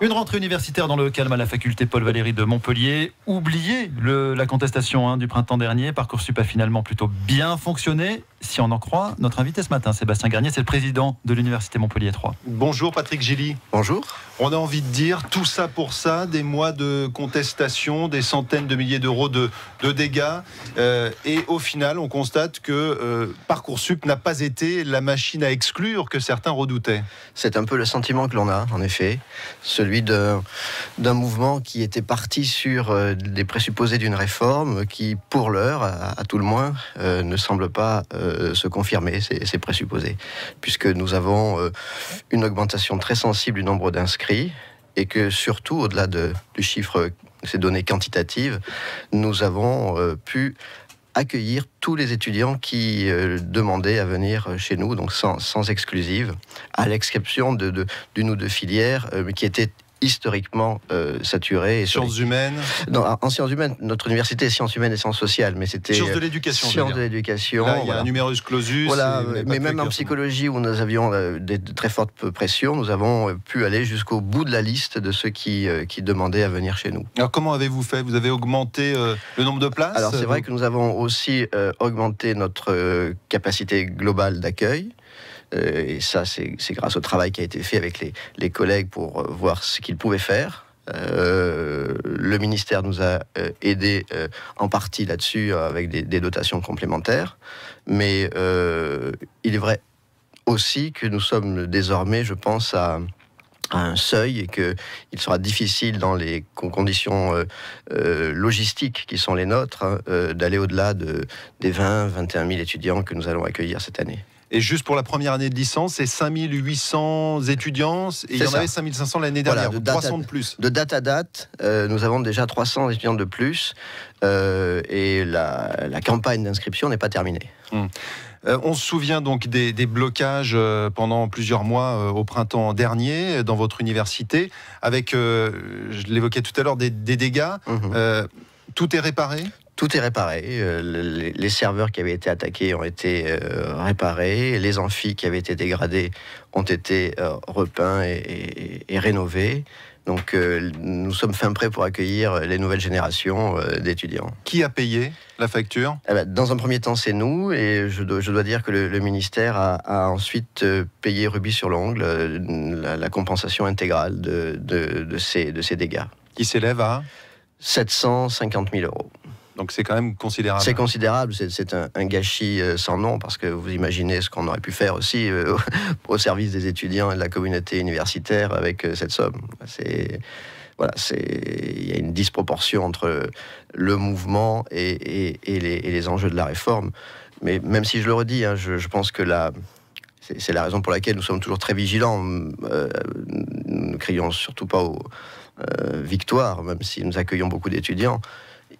Une rentrée universitaire dans le calme à la faculté Paul Valéry de Montpellier. Oubliez la contestation du printemps dernier. Parcoursup a finalement plutôt bien fonctionné. Si on en croit, notre invité ce matin, Sébastien Garnier, c'est le président de l'université Montpellier 3. Bonjour Patrick Gilly. Bonjour. On a envie de dire tout ça pour ça, des mois de contestation, des centaines de milliers d'euros de dégâts. Et au final, on constate que Parcoursup n'a pas été la machine à exclure que certains redoutaient. C'est un peu le sentiment que l'on a, en effet. Celui d'un mouvement qui était parti sur des présupposés d'une réforme qui, pour l'heure, à tout le moins, ne semble pas se confirmer, ces présupposés. Puisque nous avons une augmentation très sensible du nombre d'inscrits et que, surtout, au-delà du chiffre, ces données quantitatives, nous avons pu accueillir tous les étudiants qui demandaient à venir chez nous, donc sans exclusive, à l'exception d'une ou deux filières qui étaient historiquement saturées. Sciences humaines. Non, en sciences humaines, notre université est sciences humaines et sciences sociales, mais c'était sciences de l'éducation. Sciences de l'éducation. Là, il y a un numerus clausus. Voilà, mais même en psychologie où nous avions de très fortes pressions, nous avons pu aller jusqu'au bout de la liste de ceux qui demandaient à venir chez nous. Alors comment avez-vous fait? Vous avez augmenté le nombre de places? Alors c'est vrai que nous avons aussi augmenté notre capacité globale d'accueil. Et ça, c'est grâce au travail qui a été fait avec les collègues pour voir ce qu'ils pouvaient faire. Le ministère nous a aidés en partie là-dessus avec des dotations complémentaires. Mais il est vrai aussi que nous sommes désormais, je pense, à un seuil et qu'il sera difficile dans les conditions logistiques qui sont les nôtres d'aller au-delà des 20-21 000 étudiants que nous allons accueillir cette année. Et juste pour la première année de licence, c'est 5800 étudiants, et il y en avait 5500 l'année dernière, voilà, 300 de plus. De date à date, nous avons déjà 300 étudiants de plus, et la campagne d'inscription n'est pas terminée. On se souvient donc des blocages pendant plusieurs mois au printemps dernier dans votre université, avec, je l'évoquais tout à l'heure, des dégâts. Tout est réparé ? Tout est réparé. Les serveurs qui avaient été attaqués ont été réparés. Les amphis qui avaient été dégradés ont été repeints et rénovés. Donc nous sommes fin prêts pour accueillir les nouvelles générations d'étudiants. Qui a payé la facture? Dans un premier temps, c'est nous. Et je dois dire que le ministère a ensuite payé rubis sur l'ongle la compensation intégrale de ces dégâts. Qui s'élève à 750 000 €. Donc c'est quand même considérable. C'est considérable, c'est un gâchis sans nom, parce que vous imaginez ce qu'on aurait pu faire aussi au service des étudiants et de la communauté universitaire avec cette somme. Il y a une disproportion entre le mouvement et les enjeux de la réforme. Mais même si je le redis, je pense que c'est la raison pour laquelle nous sommes toujours très vigilants. Nous ne crions surtout pas aux victoires, même si nous accueillons beaucoup d'étudiants.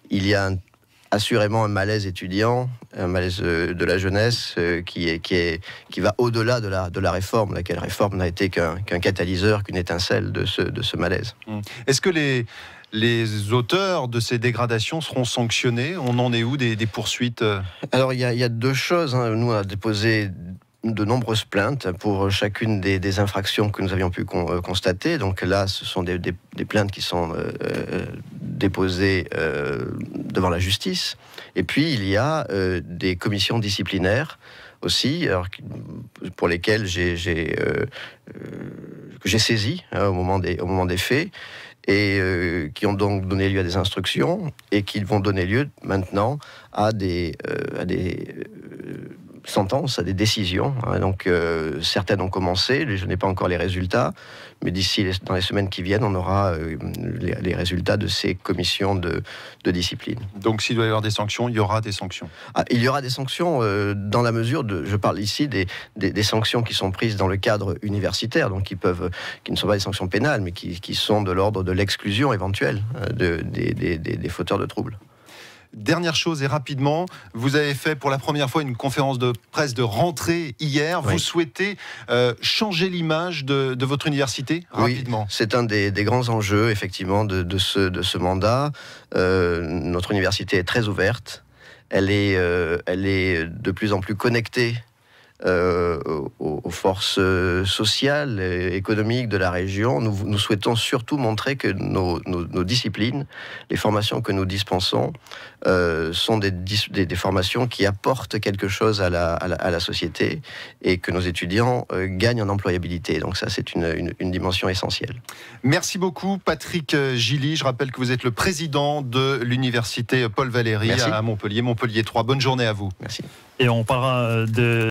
Il y a assurément un malaise étudiant, un malaise de la jeunesse qui va au-delà de la réforme, laquelle réforme n'a été qu'un catalyseur, qu'une étincelle de ce malaise. Est-ce que les auteurs de ces dégradations seront sanctionnés? On en est où des poursuites? Alors il y a deux choses. Nous, on a déposé de nombreuses plaintes pour chacune des infractions que nous avions pu constater. Donc là, ce sont des plaintes qui sont déposées devant la justice. Et puis, il y a des commissions disciplinaires aussi, pour lesquelles que j'ai saisi au moment des faits, et qui ont donc donné lieu à des instructions, et qui vont donner lieu maintenant à des sentences, à des décisions. Donc certaines ont commencé, je n'ai pas encore les résultats, mais dans les semaines qui viennent, on aura les résultats de ces commissions de discipline. Donc s'il doit y avoir des sanctions, il y aura des sanctions? Il y aura des sanctions dans la mesure je parle ici des sanctions qui sont prises dans le cadre universitaire, donc qui ne sont pas des sanctions pénales, mais qui sont de l'ordre de l'exclusion éventuelle des fauteurs de troubles. Dernière chose et rapidement, vous avez fait pour la première fois une conférence de presse de rentrée hier. Oui. Vous souhaitez changer l'image de votre université rapidement? Oui, c'est un des grands enjeux effectivement de ce mandat. Notre université est très ouverte. Elle est de plus en plus connectée aux forces sociales et économiques de la région. Nous souhaitons surtout montrer que nos disciplines, les formations que nous dispensons, sont des formations qui apportent quelque chose à la société et que nos étudiants gagnent en employabilité. Donc ça, c'est une dimension essentielle. Merci beaucoup, Patrick Gilly. Je rappelle que vous êtes le président de l'université Paul Valéry à Montpellier, Montpellier 3. Bonne journée à vous. Merci. Et on parlera de